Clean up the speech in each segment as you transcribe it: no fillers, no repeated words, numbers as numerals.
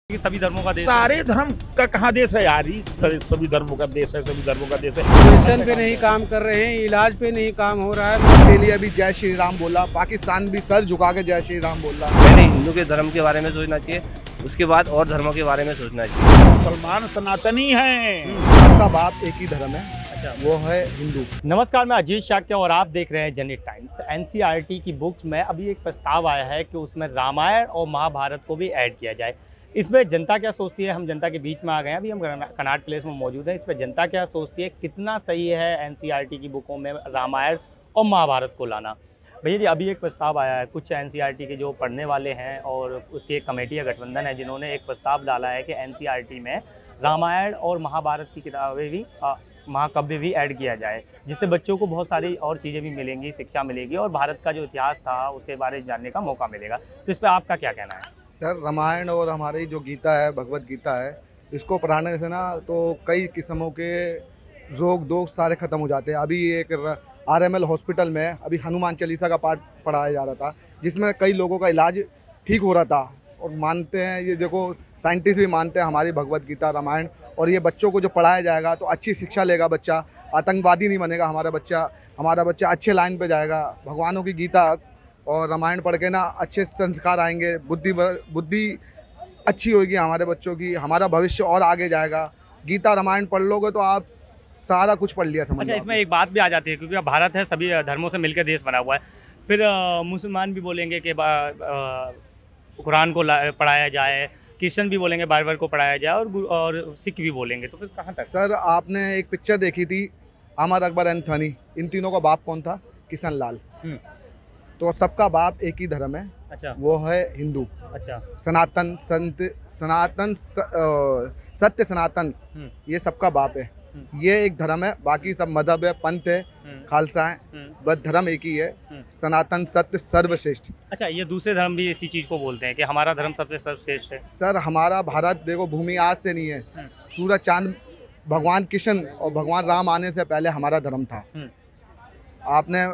सभी धर्मों का देश सारे धर्म का कहाँ देश है यार, सभी धर्मों का देश है, सभी धर्मों का देश है। एजुकेशन पे नहीं काम कर रहे हैं, इलाज पे नहीं काम हो रहा है। ऑस्ट्रेलिया भी जय श्री राम बोला, पाकिस्तान भी सर झुका के जय श्री राम बोल रहा है। पहले हिंदू के धर्म के बारे में सोचना चाहिए, उसके बाद और धर्मों के बारे में सोचना चाहिए। मुसलमान सनातनी हैं, सबका बाप एक ही धर्म है, अच्छा वो है हिंदू। नमस्कार, मैं अजीत शाक्य और आप देख रहे हैं जनहित टाइम्स। एनसीईआरटी की बुक्स में अभी एक प्रस्ताव आया है कि उसमें रामायण और महाभारत को भी ऐड किया जाए। इसमें जनता क्या सोचती है, हम जनता के बीच में आ गए हैं। अभी हम कनॉट प्लेस में मौजूद हैं। इस पर जनता क्या सोचती है, कितना सही है एनसीईआरटी की बुकों में रामायण और महाभारत को लाना। भैया जी, अभी एक प्रस्ताव आया है, कुछ एनसीईआरटी के जो पढ़ने वाले हैं और उसकी एक कमेटी या गठबंधन है जिन्होंने एक प्रस्ताव डाला है कि एनसीईआरटी में रामायण और महाभारत की किताबें भी महाकाव्य भी ऐड किया जाए, जिससे बच्चों को बहुत सारी और चीज़ें भी मिलेंगी, शिक्षा मिलेगी और भारत का जो इतिहास था उसके बारे में जानने का मौका मिलेगा। तो इस पर आपका क्या कहना है? सर, रामायण और हमारी जो गीता है, भगवत गीता है, इसको पढ़ाने से ना तो कई किस्मों के रोग दोष सारे ख़त्म हो जाते हैं। अभी एक आरएमएल हॉस्पिटल में अभी हनुमान चालीसा का पाठ पढ़ाया जा रहा था, जिसमें कई लोगों का इलाज ठीक हो रहा था। और मानते हैं, ये देखो साइंटिस्ट भी मानते हैं हमारी भगवत गीता रामायण, और ये बच्चों को जो पढ़ाया जाएगा तो अच्छी शिक्षा लेगा बच्चा, आतंकवादी नहीं बनेगा हमारा बच्चा अच्छे लाइन पे जाएगा। भगवानों की गीता और रामायण पढ़ के ना अच्छे संस्कार आएंगे, बुद्धि अच्छी होगी हमारे बच्चों की, हमारा भविष्य और आगे जाएगा। गीता रामायण पढ़ लोगे तो आप सारा कुछ पढ़ लिया समझ। अच्छा, इसमें एक बात भी आ जाती है, क्योंकि अब भारत है, सभी धर्मों से मिलकर देश बना हुआ है। फिर मुसलमान भी बोलेंगे कि कुरान को पढ़ाया जाए, क्रिश्चियन भी बोलेंगे बाइबल को पढ़ाया जाए, और सिख भी बोलेंगे, तो फिर कहाँ तक? सर, आपने एक पिक्चर देखी थी अमर अकबर एंथनी, इन तीनों का बाप कौन था? किशन लाल। तो सबका बाप एक ही धर्म है, अच्छा, वो है हिंदू। अच्छा, सत्य सनातन, ये सबका बाप है। ये एक धर्म है, बाकी सब मजहब है, पंथ है, खालसा है, बस धर्म एक ही है, सनातन सत्य सर्वश्रेष्ठ। अच्छा, ये दूसरे धर्म भी इसी चीज़ को बोलते हैं कि हमारा धर्म सबसे सर्वश्रेष्ठ है। सर, हमारा भारत देखो भूमि आज से नहीं है, सूरज चांद भगवान कृष्ण और भगवान राम आने से पहले हमारा धर्म था। आपने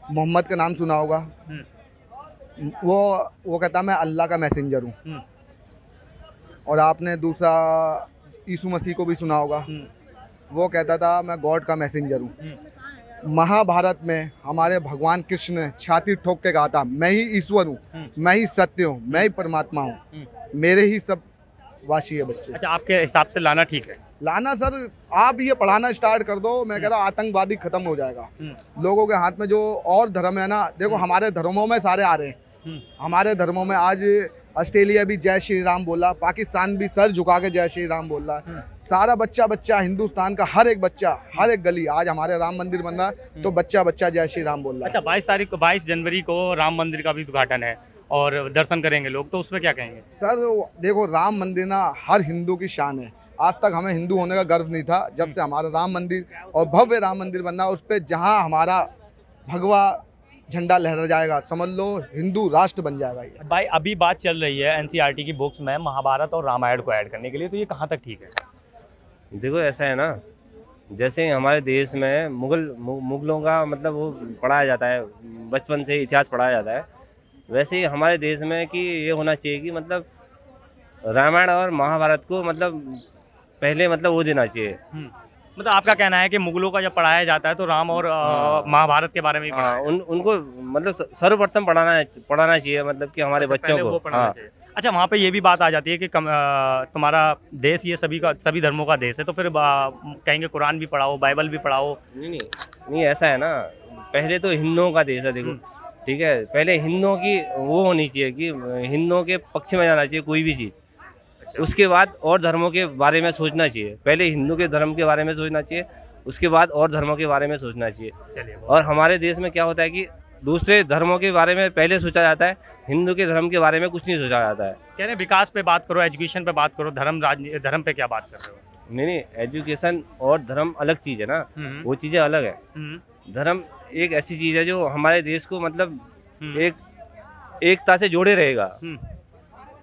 मोहम्मद का नाम सुना होगा, वो कहता मैं अल्लाह का मैसेंजर हूँ। और आपने दूसरा यीशु मसीह को भी सुना होगा, वो कहता था मैं गॉड का मैसेंजर हूँ। महाभारत में हमारे भगवान कृष्ण ने छाती ठोक के कहा था मैं ही ईश्वर हूँ, मैं ही सत्य हूँ, मैं ही परमात्मा हूँ, मेरे ही सब वासी है बच्चे। अच्छा, आपके हिसाब से लाना ठीक है? लाना सर, आप ये पढ़ाना स्टार्ट कर दो, मैं कह रहा हूँ आतंकवादी खत्म हो जाएगा। लोगों के हाथ में जो और धर्म है ना, देखो हमारे धर्मों में सारे आ रहे हैं। हमारे धर्मों में आज ऑस्ट्रेलिया भी जय श्री राम बोला, पाकिस्तान भी सर झुका के जय श्री राम बोल रहा है। सारा बच्चा हिंदुस्तान का हर एक बच्चा, हर एक गली, आज हमारे राम मंदिर बन रहा है तो बच्चा जय श्री राम बोल रहा है। अच्छा, 22 जनवरी को राम मंदिर का भी उद्घाटन है और दर्शन करेंगे लोग, तो उसमें क्या कहेंगे? सर देखो, राम मंदिर ना हर हिंदू की शान है। आज तक हमें हिंदू होने का गर्व नहीं था, जब से हमारा राम मंदिर और भव्य राम मंदिर बनना, उस पर जहाँ हमारा भगवा झंडा लहरा जाएगा, समझ लो हिंदू राष्ट्र बन जाएगा ये। भाई, अभी बात चल रही है एनसीईआरटी की बुक्स में महाभारत और रामायण को ऐड करने के लिए, तो ये कहाँ तक ठीक है? देखो, ऐसा है ना, जैसे हमारे देश में मुगलों का मतलब वो पढ़ाया जाता है, बचपन से इतिहास पढ़ाया जाता है, वैसे ही हमारे देश में कि ये होना चाहिए कि मतलब रामायण और महाभारत को मतलब पहले मतलब वो देना चाहिए। मतलब आपका कहना है कि मुगलों का जब पढ़ाया जाता है तो राम और महाभारत के बारे में उनको मतलब सर्वप्रथम पढ़ाना चाहिए, मतलब कि हमारे बच्चों को पढ़ाना चाहिए। अच्छा, वहाँ पे ये भी बात आ जाती है कि तुम्हारा देश ये सभी धर्मों का देश है, तो फिर कहेंगे कुरान भी पढ़ाओ, बाइबल भी पढ़ाओ। नहीं, ऐसा है ना, पहले तो हिंदुओं का देश है, देखो ठीक है, पहले हिंदुओं की वो होनी चाहिए कि हिंदुओं के पक्ष में जाना चाहिए कोई भी चीज़। अच्छा। उसके बाद और धर्मों के बारे में सोचना चाहिए, पहले हिंदू के धर्म के बारे में सोचना चाहिए, उसके बाद और धर्मों के बारे में सोचना चाहिए। चलिए, और हमारे देश में क्या होता है कि दूसरे धर्मों के बारे में पहले सोचा जाता है, हिंदू के धर्म के बारे में कुछ नहीं सोचा जाता है। कह रहे विकास पे बात करो, एजुकेशन पे बात करो, धर्म पे क्या बात कर रहे हो? नहीं, एजुकेशन और धर्म अलग चीज़ है ना, वो चीज़ें अलग है। धर्म एक ऐसी चीज़ है जो हमारे देश को मतलब एकता से जोड़े रहेगा,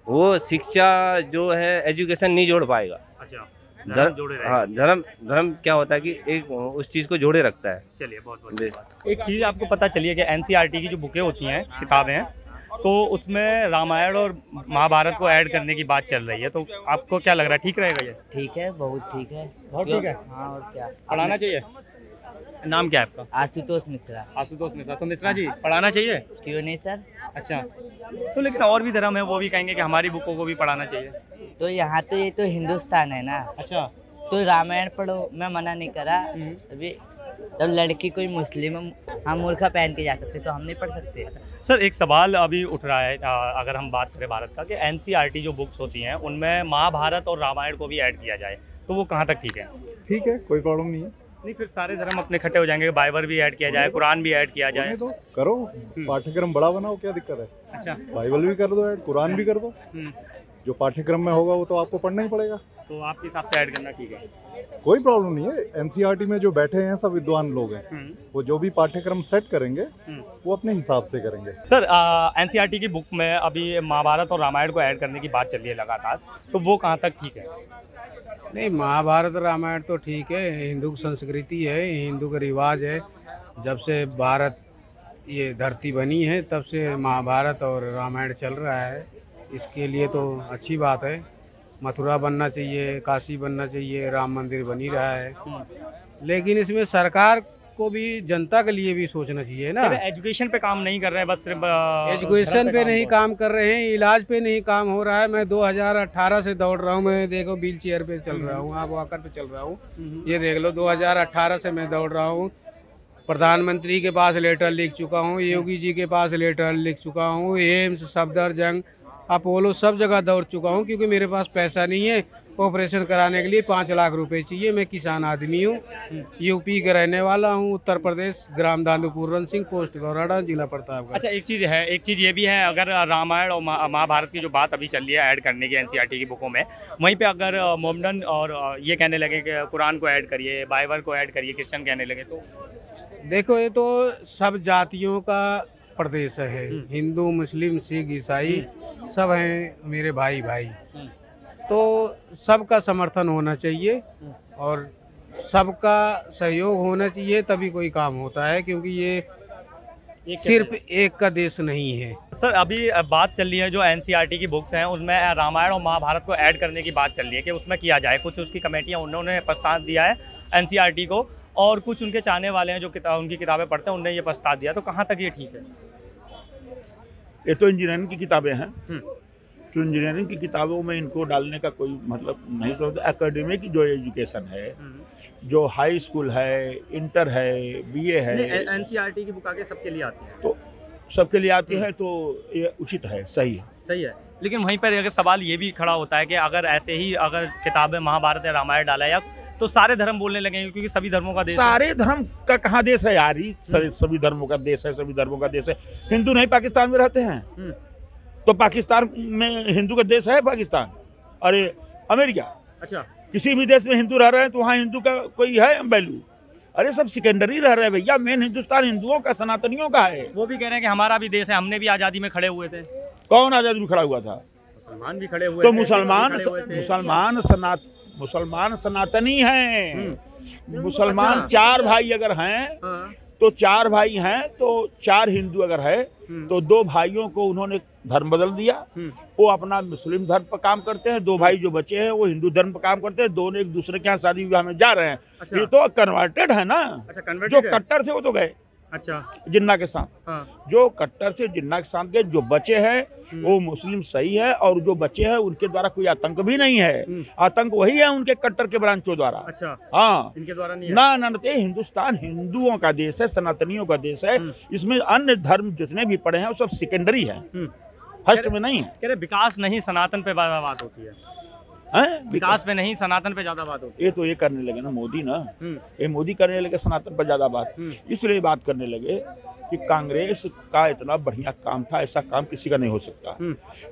वो शिक्षा जो है एजुकेशन नहीं जोड़ पाएगा। अच्छा, धर्म जोड़े रहेगा। हाँ, धर्म क्या होता है कि एक उस चीज़ को जोड़े रखता है। चलिए, बहुत एक चीज़ आपको पता चलिए कि एनसीईआरटी की जो बुकें होती हैं, किताबें हैं, तो उसमें रामायण और महाभारत को ऐड करने की बात चल रही है, तो आपको क्या लग रहा है, ठीक रहेगा ये? ठीक है, बहुत ठीक है। बहुत ठीक है। हाँ, और क्या पढ़ाना चाहिए। नाम क्या है आपका? आशुतोष मिश्रा। आशुतोष मिश्रा। तो मिश्रा जी, पढ़ाना चाहिए? क्यों नहीं सर? अच्छा, तो लेकिन और भी धर्म है, वो भी कहेंगे कि हमारी बुकों को भी पढ़ाना चाहिए। तो यहाँ तो ये तो हिंदुस्तान है ना, अच्छा। तो रामायण पढ़ो, मैं मना नहीं करा। अभी जब लड़की कोई मुस्लिम हम मूर्खा पहन के जा सकते तो हम नहीं पढ़ सकते? सर एक सवाल अभी उठ रहा है, अगर हम बात करें भारत का, कि एनसीईआरटी जो बुक्स होती हैं उनमें महाभारत और रामायण को भी ऐड किया जाए, तो वो कहाँ तक ठीक है? ठीक है, कोई प्रॉब्लम नहीं है। नहीं, फिर सारे धर्म अपने इकट्ठे हो जाएंगे, बाइबल भी ऐड किया जाए, कुरान भी ऐड किया जाए। तो करो, पाठ्यक्रम बड़ा बनाओ, क्या दिक्कत है? अच्छा। बाइबल भी कर दो ऐड, कुरान भी कर दो। जो पाठ्यक्रम में होगा वो तो आपको पढ़ना ही पड़ेगा। तो आपके हिसाब से ऐड करना ठीक है? कोई प्रॉब्लम नहीं है। एनसीईआरटी में जो बैठे हैं सब विद्वान लोग हैं, वो जो भी पाठ्यक्रम सेट करेंगे वो अपने हिसाब से करेंगे। सर एनसीईआरटी की बुक में अभी महाभारत और रामायण को ऐड करने की बात चल रही है लगातार, तो वो कहाँ तक ठीक है? नहीं, महाभारत रामायण तो ठीक है, हिंदू की संस्कृति है, हिंदू का रिवाज है। जब से भारत ये धरती बनी है तब से महाभारत और रामायण चल रहा है, इसके लिए तो अच्छी बात है। मथुरा बनना चाहिए, काशी बनना चाहिए, राम मंदिर बन ही रहा है, लेकिन इसमें सरकार को भी जनता के लिए भी सोचना चाहिए ना। एजुकेशन पे काम नहीं कर रहे हैं, बस सिर्फ एजुकेशन पे नहीं काम कर रहे हैं, इलाज पे नहीं काम हो रहा है। मैं 2018 से दौड़ रहा हूँ, मैं देखो व्हील चेयर पे चल रहा हूँ, आप वॉकर पे चल रहा हूँ, ये देख लो 2018 से मैं दौड़ रहा हूँ। प्रधानमंत्री के पास लेटर लिख चुका हूँ, योगी जी के पास लेटर लिख चुका हूँ, एम्स, सफदरजंग, अपोलो सब जगह दौड़ चुका हूँ, क्योंकि मेरे पास पैसा नहीं है। ऑपरेशन कराने के लिए 5 लाख रुपए चाहिए। मैं किसान आदमी हूँ, यूपी का रहने वाला हूँ, उत्तर प्रदेश, ग्राम दादूपुर रन सिंह, पोस्ट गौराडा, जिला प्रतापगढ़। अच्छा, एक चीज़ ये भी है, अगर रामायण और महाभारत की जो बात अभी चल रही है ऐड करने की एनसीईआरटी की बुकों में, वहीं पे अगर मोमडन और ये कहने लगे कि कुरान को ऐड करिए, बाइबल को ऐड करिए, क्रिश्चियन कहने लगे, तो देखो ये तो सब जातियों का प्रदेश है, हिंदू, मुस्लिम, सिख, ईसाई सब हैं मेरे भाई भाई, तो सबका समर्थन होना चाहिए और सबका सहयोग होना चाहिए, तभी कोई काम होता है, क्योंकि ये सिर्फ एक का देश नहीं है। सर अभी बात चल रही है जो एनसीईआरटी की बुक्स हैं उनमें रामायण और महाभारत को ऐड करने की बात चल रही है कि उसमें किया जाए। कुछ उसकी कमेटियां उन्होंने प्रस्ताव दिया है एनसीईआरटी को, और कुछ उनके चाहने वाले हैं जो उनकी किताबें पढ़ते हैं, उन्होंने ये प्रस्ताव दिया, तो कहाँ तक ये ठीक है? ये तो इंजीनियरिंग की किताबें हैं, तो इंजीनियरिंग की किताबों में इनको डालने का कोई मतलब नहीं सोचता। एकेडमिक जो एजुकेशन है, जो हाई स्कूल है, इंटर है, बीए है, एनसीईआरटी की बुक आगे सबके लिए आती है, तो सबके लिए आती है, तो ये उचित है, सही है। लेकिन वहीं पर अगर सवाल ये भी खड़ा होता है कि अगर ऐसे ही अगर किताबें महाभारत या रामायण डाला या तो सारे धर्म बोलने लगेंगे, क्योंकि सभी धर्मों का देश सारे धर्म का कहाँ देश है यार? सभी धर्मों का देश है, सभी धर्मों का देश है। हिंदू नहीं पाकिस्तान में रहते हैं, तो पाकिस्तान में हिंदू का देश है पाकिस्तान? अरे अमेरिका, अच्छा, किसी भी देश में हिंदू रह रहे हैं तो वहाँ हिंदू का कोई है वैल्यू? अरे सब सेकेंडरी रह रहे हैं भैया, मेन हिंदुस्तान हिंदुओं का, सनातनियों का है। वो भी कह रहे हैं कि हमारा भी देश है, हमने भी आज़ादी में खड़े हुए थे। कौन आज़ादी में खड़ा हुआ था? मुसलमान भी खड़े हुए तो थे, मुसलमान सनातनी हैं। मुसलमान अच्छा। 4 भाई अगर हैं, तो 4 भाई हैं, तो 4 हिंदू अगर है तो 2 भाइयों को उन्होंने धर्म बदल दिया, वो अपना मुस्लिम धर्म पर काम करते हैं, 2 भाई जो बचे हैं वो हिंदू धर्म पर काम करते हैं, दोनों एक दूसरे के यहाँ शादी विवाह में जा रहे हैं। अच्छा। ये तो कन्वर्टेड है ना। अच्छा, जो कन्वर्टेड कट्टर थे वो तो गए, अच्छा, जिन्ना के साथ। जो कट्टर थे जिन्ना के साथ गए, जो बचे हैं वो मुस्लिम सही है, और जो बचे हैं उनके द्वारा कोई आतंक भी नहीं है। आतंक वही है उनके कट्टर के ब्रांचों द्वारा। अच्छा, हाँ, इनके द्वारा नहीं है। ना हिंदुस्तान हिंदुओं का देश है, सनातनियों का देश है। इसमें अन्य धर्म जितने भी पड़े हैं वो सब सेकेंडरी है, फर्स्ट में नहीं है। कह रहे विकास नहीं, सनातन पे ज्यादा बात होती है। विकास पे नहीं, सनातन पे ज्यादा बात होती है। ये करने लगे ना मोदी ना, ये मोदी करने लगे सनातन पर ज्यादा बात, इसलिए बात करने लगे कि कांग्रेस का इतना बढ़िया काम था, ऐसा काम किसी का नहीं हो सकता।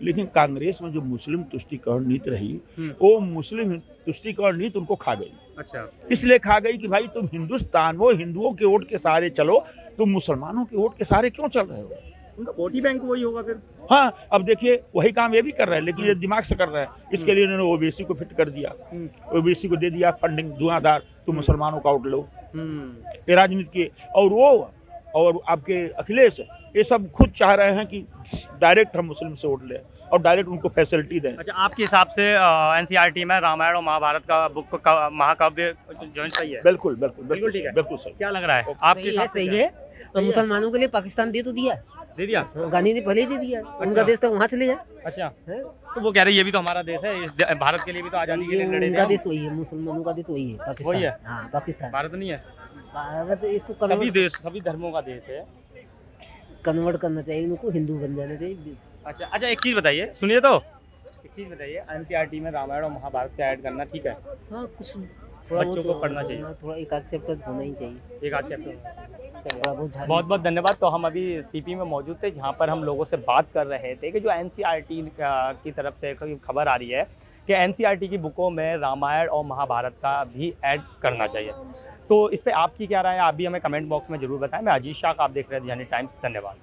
लेकिन कांग्रेस में जो मुस्लिम तुष्टीकरण नीति रही, वो मुस्लिम तुष्टीकरण नीति उनको खा गई। अच्छा, इसलिए खा गई कि भाई तुम हिंदुस्तान वो हिंदुओं के वोट के सहारे चलो, तुम मुसलमानों के वोट के सहारे क्यों चल रहे हो? उनका वोटी बैंक वही होगा फिर। हाँ, अब देखिए वही काम ये भी कर रहे हैं, लेकिन ये दिमाग से कर रहे हैं। इसके लिए उन्होंने ओबीसी को फिट कर दिया, ओबीसी को दे दिया फंडिंग धुआंधार, तुम मुसलमानों का वोट लो, ये राजनीति की। और वो और आपके अखिलेश, ये सब खुद चाह रहे हैं कि डायरेक्ट हम मुस्लिम से वोट लें और डायरेक्ट उनको फैसिलिटी दें। अच्छा, आपके हिसाब से एनसीईआरटी में रामायण और महाभारत का बुक का महाकाव्य जो सही है? बिल्कुल बिल्कुल बिल्कुल ठीक है। बिल्कुल सही। क्या लग रहा है आपके हिसाब से? सही है। तो मुसलमानों के लिए पाकिस्तान दे तो दिया, दे दिया। गांधी ने पहले ही दे दिया, उनका देश तो वहाँ चले जाए। अच्छा, तो वो कह रहे हैं ये भी तो हमारा देश है, इस भारत के लिए भी तो आजादी के लिए लड़े थे उनका हम। देश वही है, मुसलमानों का देश वही है, पाकिस्तान। वही है? हाँ, पाकिस्तान। भारत नहीं है, भारत इसको सभी धर्मों का देश है। कन्वर्ट करना चाहिए, उनको हिंदू बन जाना चाहिए। अच्छा अच्छा, एक चीज़ बताइए, सुनिए तो, एक चीज़ बताइए, एनसीईआरटी में रामायण और महाभारत का ऐड करना ठीक है? हाँ, कुछ थोड़ा बच्चों को पढ़ना चाहिए। हाँ, थोड़ा एक आध चैप्टर होना ही चाहिए, एक आध चैप्टर। थोड़ा बहुत। बहुत बहुत धन्यवाद। तो हम अभी सीपी में मौजूद थे, जहाँ पर हम लोगों से बात कर रहे थे कि जो एनसीईआरटी की तरफ से खबर आ रही है कि एनसीईआरटी की बुकों में रामायण और महाभारत का भी ऐड करना चाहिए। तो इस पर आपकी क्या राय है, आप भी हमें कमेंट बॉक्स में जरूर बताएं। मैं अजीत शाह, आप देख रहे थे जनहित टाइम्स। धन्यवाद।